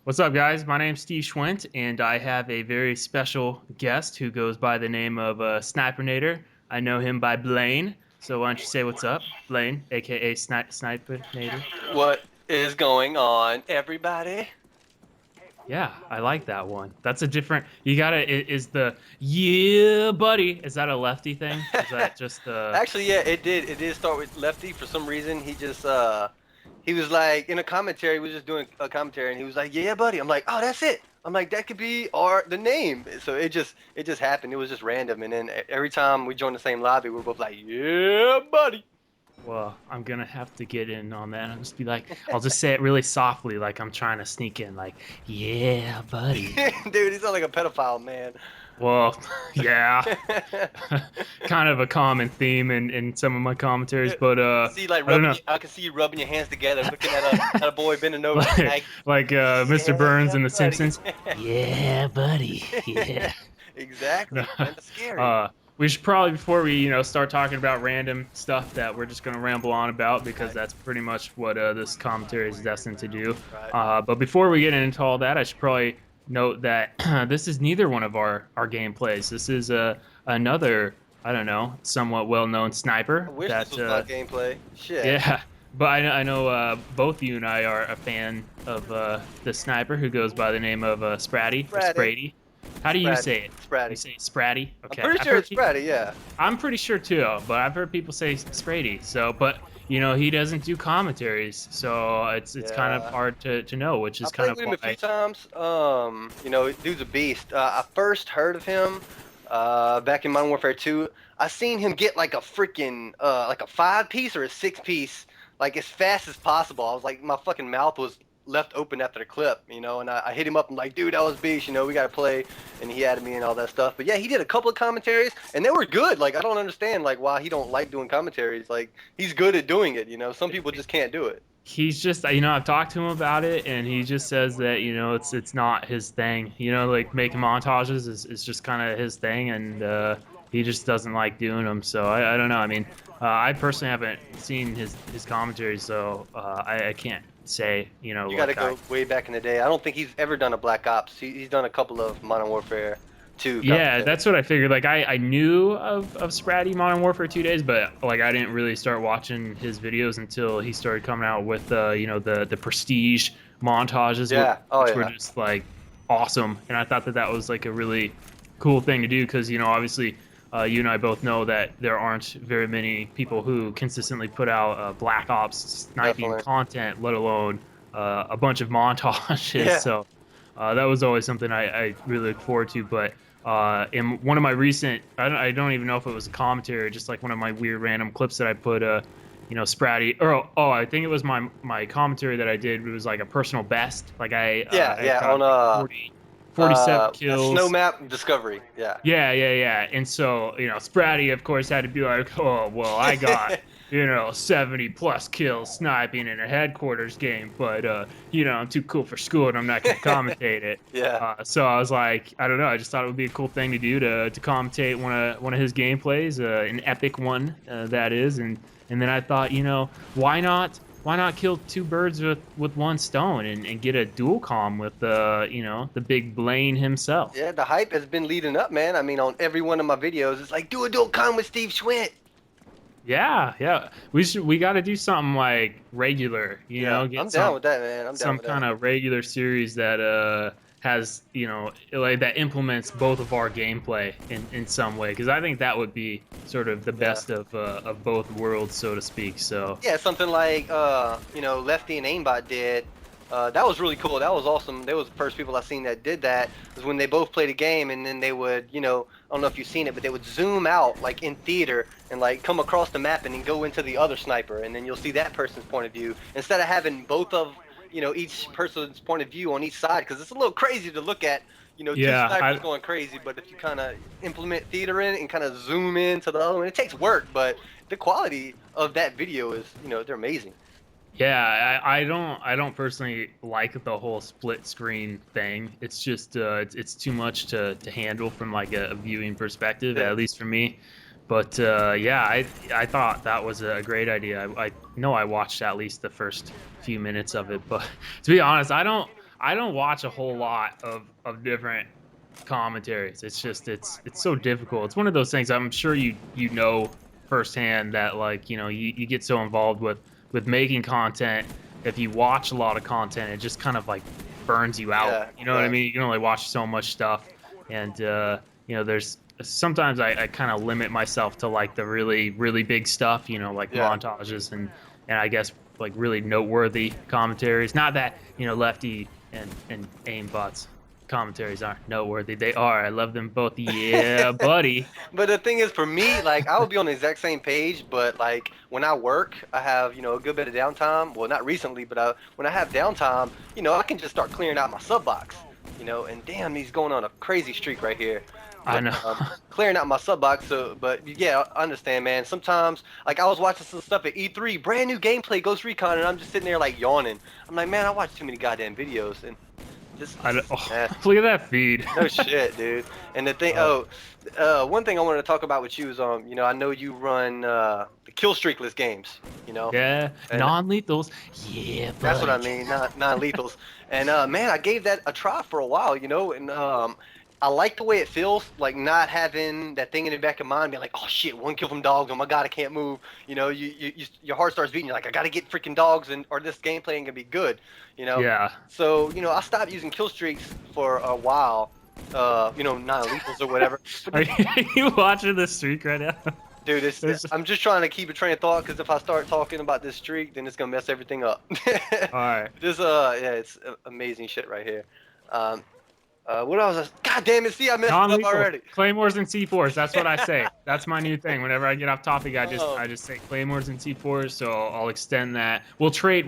What's up, guys? My name's Steve Schwindt, and I have a very special guest who goes by the name of Snipernator. I know him by Blaine. So why don't you say what's up, Blaine, aka Snipernator? What is going on, everybody? Yeah, I like that one. That's a different. You gotta. Is the yeah, buddy? Is that a lefty thing? Is that just Actually, yeah, it did start with Lefty for some reason. He was like in a commentary, we was just doing a commentary, and he was like, "Yeah, buddy." I'm like, "Oh, that's it." I'm like, "That could be the name." So it just happened. It was just random, and then every time we joined the same lobby, we were both like, "Yeah, buddy." Well, I'm gonna have to get in on that. I'll just be like, I'll just say it really softly, like I'm trying to sneak in, like, yeah, buddy. Dude, he sounds like a pedophile, man. Well, yeah, kind of a common theme in some of my commentaries, but See, like I don't know, I can see you rubbing your hands together, looking at a boy bending over, like like, Mr. Burns "Yeah, in The buddy." Simpsons. Yeah, buddy. Yeah. Exactly. Kind of scary. uh, we should probably before we start talking about random stuff that we're just gonna ramble on about because Right. that's pretty much what this commentary is destined to do. Right. But before we get into all that, I should probably note that this is neither one of our gameplays. This is another, I don't know, somewhat well-known I sniper wish this that was my gameplay. Shit. yeah. But I know both you and I are a fan of the sniper who goes by the name of Spratty or Spratty. Spratty. How do you Spratty. say it? You Spratty. say Spratty? I'm Okay. pretty sure it's Spratty, yeah. I'm pretty sure too, but I've heard people say Spratty. So, but he doesn't do commentaries, so it's kind of Yeah. hard to know, which I is kind played of with him a few why. times. Dude's a beast. I first heard of him back in Modern Warfare 2. I seen him get like a freaking like a 5-piece or a 6-piece like as fast as possible. I was like, my fucking mouth was left open after the clip, and I hit him up and like, dude, that was beast, we gotta play, and he added me and all that stuff. But yeah, he did a couple of commentaries and they were good. Like, I don't understand like why he don't like doing commentaries. Like, he's good at doing it. Some people just can't do it. He's just I've talked to him about it, and he just says that it's not his thing. Like making montages is just kind of his thing, and he just doesn't like doing them. So I don't know. I mean, I personally haven't seen his commentary, so I can't say You got to like go way back in the day. I don't think he's ever done a Black Ops. He's done a couple of Modern Warfare 2 Yeah, commentaries. that's what I figured. Like I knew of Spratty Modern Warfare 2 days, but like I didn't really start watching his videos until he started coming out with the prestige montages, Yeah. Oh which were yeah. just like awesome. And I thought that was like a really cool thing to do because obviously you and I both know that there aren't very many people who consistently put out Black Ops sniping Definitely. content, let alone a bunch of montages. Yeah. So that was always something I really look forward to. But in one of my recent, I don't even know if it was a commentary or just like one of my weird random clips that I put, Spratty, or I think it was my commentary that I did. It was like a personal best. Like Yeah. I Yeah. got On like 47 a snow kills. map discovery. Yeah. Yeah. And so, Spratty, of course, had to be like, oh, well, I got, 70 plus kills sniping in a headquarters game, but, I'm too cool for school and I'm not going to commentate it. Yeah. So I was like, I don't know, I just thought it would be a cool thing to do to commentate one of his gameplays, an epic one, that is. And then I thought, why not? Why not kill two birds with one stone and get a dual comm with the big Blaine himself? Yeah. The hype has been leading up, man. I mean, on every one of my videos, it's like, do a dual con with Steve Schwindt. Yeah. We got to do something like regular, Yeah. get I'm down with some that, man. I'm down some with kind that. of regular series that has like that implements both of our gameplay in some way because I think that would be sort of the Yeah. best of both worlds, so to speak. So Yeah, something like Lefty and Aimbot did. That was really cool. That was awesome. They was the first people I seen that did that. Was when they both played a game and then they would, I don't know if you've seen it, but they would zoom out like in theater and like come across the map and then go into the other sniper and then you'll see that person's point of view instead of having both of each person's point of view on each side because it's a little crazy to look at. Two yeah, snipers going crazy, but if you kind of implement theater in and kind of zoom in to the other one, it takes work, but the quality of that video is, they're amazing. yeah, I don't personally like the whole split screen thing. It's just it's too much to handle from like a viewing perspective, Yeah. at least for me. But yeah, I thought that was a great idea. I know I watched at least the first few minutes of it, but to be honest, I don't watch a whole lot of different commentaries. It's just it's so difficult. It's one of those things. I'm sure you know firsthand that like you get so involved with making content. If you watch a lot of content, it just kind of like burns you out. Yeah, You know what I right. mean? You can only watch so much stuff, and there's sometimes I kind of limit myself to like the really big stuff. Like Yeah. montages and I guess like really noteworthy commentaries. Not that Lefty and Aimbot's commentaries aren't noteworthy. They are. I love them both. Yeah, buddy. But the thing is, for me, like I would be on the exact same page, but like when I work, I have a good bit of downtime. Well, not recently, but when I have downtime, I can just start clearing out my sub box. And damn, he's going on a crazy streak right here. I But know. clearing out my sub box. So, but yeah, I understand, man. Sometimes, like I was watching some stuff at E3, brand new gameplay, Ghost Recon, and I'm just sitting there like yawning. I'm like, man, I watch too many goddamn videos, and this I know. is Oh, nasty. look at that feed. No shit, dude. And the thing, Oh, one thing I wanted to talk about with you is, I know you run the kill streakless games, yeah, and non-lethals. Yeah, that's what I buddy. mean, not non-lethals. And man, I gave that a try for a while, and I like the way it feels, like not having that thing in the back of mind, being like, oh shit, one kill from dogs, oh my god, I can't move. Your heart starts beating. You're like, I gotta get freaking dogs, or this gameplay ain't gonna be good, Yeah. So I stopped using kill streaks for a while, non-lethals or whatever. But Are you watching the streak right now? dude, There's- I'm just trying to keep a train of thought because if I start talking about this streak, then it's gonna mess everything up. All right. This yeah, it's amazing shit right here. What else? God damn it! See, I messed it up Non-lethal already. claymores and C4s. That's what I say. That's my new thing. Whenever I get off topic, Oh. I just say claymores and C4s. So I'll extend that. We'll trade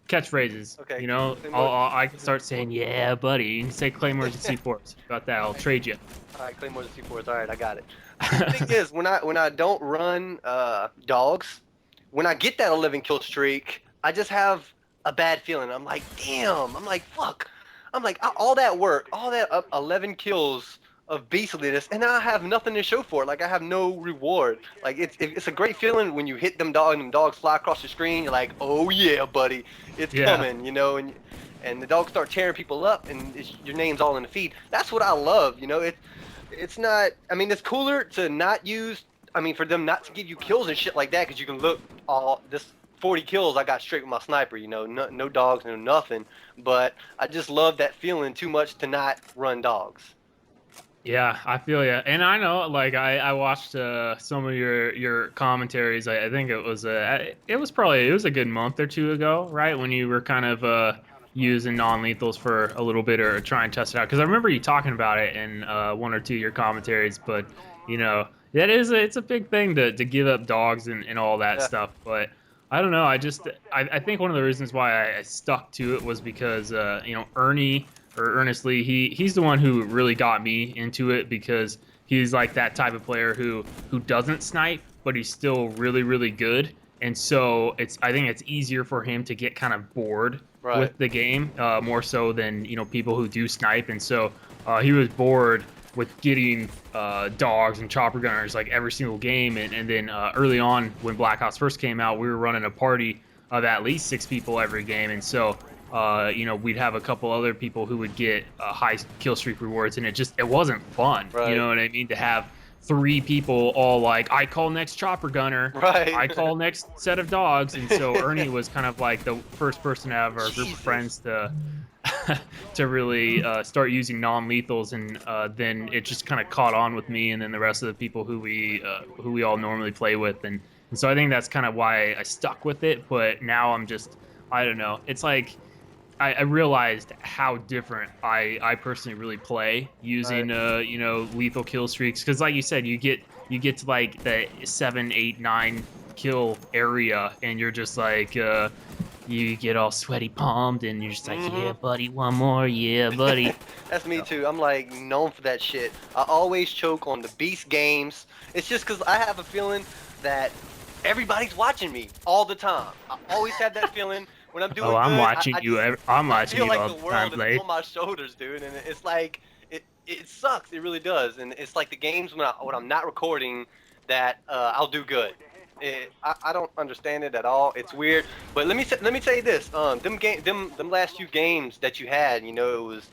catchphrases. Okay. I can start saying yeah, buddy. You can say claymores and C4s. Got that? I'll trade you. All right, Claymores and C4s. All right, I got it. The thing is, when I don't run dogs, when I get that 11 kill streak, I just have a bad feeling. I'm like, damn. I'm like, fuck. I'm like, all that work, all that 11 kills of beastliness, and now I have nothing to show for it. Like I have no reward. Like it's a great feeling when you hit them dog and them dogs fly across the screen. You're like, oh yeah, buddy, it's Yeah. coming, and the dogs start tearing people up, and your name's all in the feed. That's what I love, It's not. I mean, it's cooler to not use. I mean, for them not to give you kills and shit like that, because you can look all this 40 kills I got straight with my sniper. No dogs, no nothing. But I just love that feeling too much to not run dogs. Yeah, I feel you, and I know. Like I watched some of your commentaries. I think it was a good month or two ago, right, when you were kind of using non-lethals for a little bit or try and test it out. Because I remember you talking about it in one or two of your commentaries. But it's a big thing to give up dogs and all that Yeah. stuff. But I don't know. I think one of the reasons why I stuck to it was because Ernie or Earnestly, he's the one who really got me into it because he's like that type of player who doesn't snipe, but he's still really good. And so I think it's easier for him to get kind of bored Right. with the game, more so than people who do snipe. And so he was bored with getting dogs and chopper gunners like every single game. And then early on when Black Ops first came out, we were running a party of at least 6 people every game. And so we'd have a couple other people who would get high kill streak rewards, and it wasn't fun. Right. You know what I mean? To have 3 people all like, I call next chopper gunner, Right. I call next set of dogs, and so Ernie was kind of like the first person out of our group of Jesus. friends to to really start using non-lethals, and then it just kind of caught on with me, and then the rest of the people who we all normally play with, and so I think that's kind of why I stuck with it. But now I don't know. It's like I realized how different I personally really play using lethal kill streaks, because like you said, you get to like the 7, 8, 9 kill area, and you're just like you get all sweaty palmed, and you're just like, yeah, buddy, one more, yeah, buddy. That's me too. I'm like known for that shit. I always choke on the beast games. It's just because I have a feeling that everybody's watching me all the time. I always have that feeling. When I'm doing Oh, I'm good, watching you. I'm I watching feel you like all the the world time, is Blade. on my shoulders, dude, and it's like it sucks. It really does, and it's like the games when I'm not recording that I'll do good, I don't understand it at all. It's weird. But let me tell you this. Them last few games that you had, it was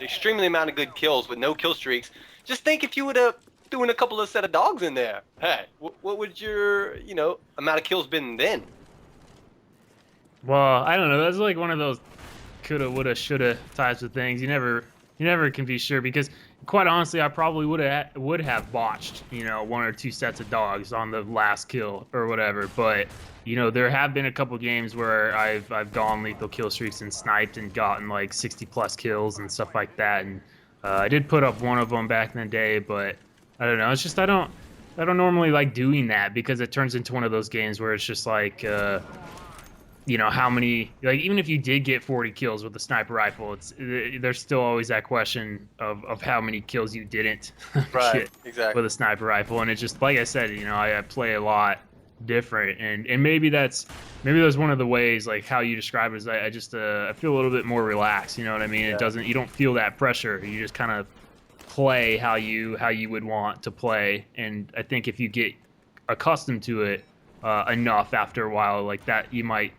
extremely amount of good kills with no kill streaks. Just think if you would have thrown a couple of set of dogs in there. Hey, what would your amount of kills been then? Well, I don't know. That's like one of those coulda, woulda, shoulda types of things. You never can be sure because, quite honestly, I probably would have botched, one or two sets of dogs on the last kill or whatever. But there have been a couple games where I've gone lethal kill streaks and sniped and gotten like 60 plus kills and stuff like that. And I did put up one of them back in the day, but I don't know. It's just I don't normally like doing that because it turns into one of those games where it's just like. How many, like, even if you did get 40 kills with a sniper rifle, there's still always that question of how many kills you didn't get Exactly. with a sniper rifle. And it's just, like I said, I play a lot different. And maybe that's one of the ways, like how you describe it is I just, I feel a little bit more relaxed. You know what I mean? Yeah. You don't feel that pressure. You just kind of play how you would want to play. And I think if you get accustomed to it enough after a while like that, you might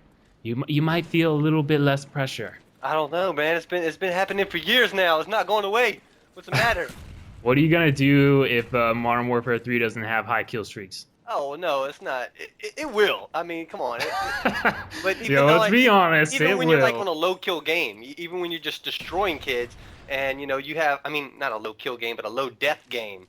feel a little bit less pressure. I don't know, man. It's been happening for years now. It's not going away. What's the matter? What are you gonna do if Modern Warfare 3 doesn't have high kill streaks? Oh no, it's not. It will. I mean, come on. But even Yo, though, let's be honest, even it when you're like will. on a low kill game, even when you're just destroying kids, and you have, I mean, not a low kill game, but a low death game.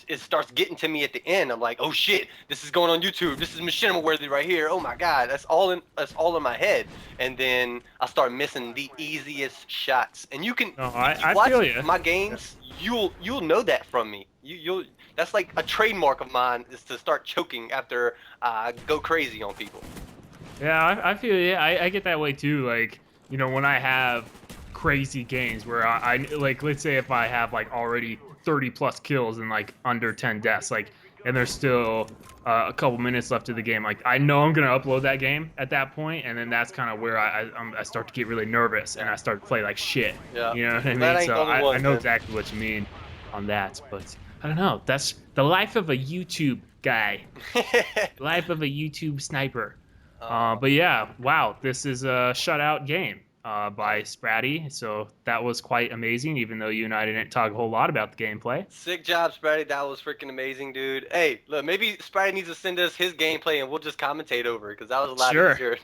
It starts getting to me at the end. I'm like, oh shit, this is going on YouTube. This is machinima worthy right here. Oh my god, that's all in my head. And then I start missing the easiest shots. And you can No, if you I watch feel you. my games, you'll know that from me. You'll that's like a trademark of mine is to start choking after I go crazy on people. Yeah, I feel you. I get that way too. Like, when I have crazy games where I like, let's say if I have like already 30 plus kills and like under 10 deaths, like, and there's still a couple minutes left of the game, like I know I'm gonna upload that game at that point, and then that's kind of where I start to get really nervous and I start to play like shit. Yeah. You know what I That mean? ain't So the only I one, know man. exactly what you mean on that, but I don't know. That's the life of a YouTube guy, life of a YouTube sniper. But yeah, wow, this is a shutout game by Sprattyyy, so that was quite amazing, even though you and I didn't talk a whole lot about the gameplay. Sick job, Spratty. That was freaking amazing, dude. Hey, look, maybe Spratty needs to send us his gameplay and we'll just commentate over it because that was a lot Sure. easier.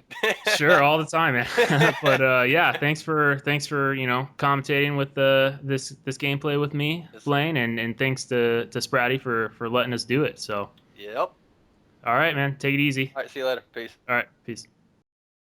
Sure, all the time, man. But yeah, thanks for commentating with this gameplay with me, Yes, sir. Blaine, and thanks to Sprattyyy for letting us do it. So, Yep. all right, man, take it easy. All right, see you later. Peace. All right, peace.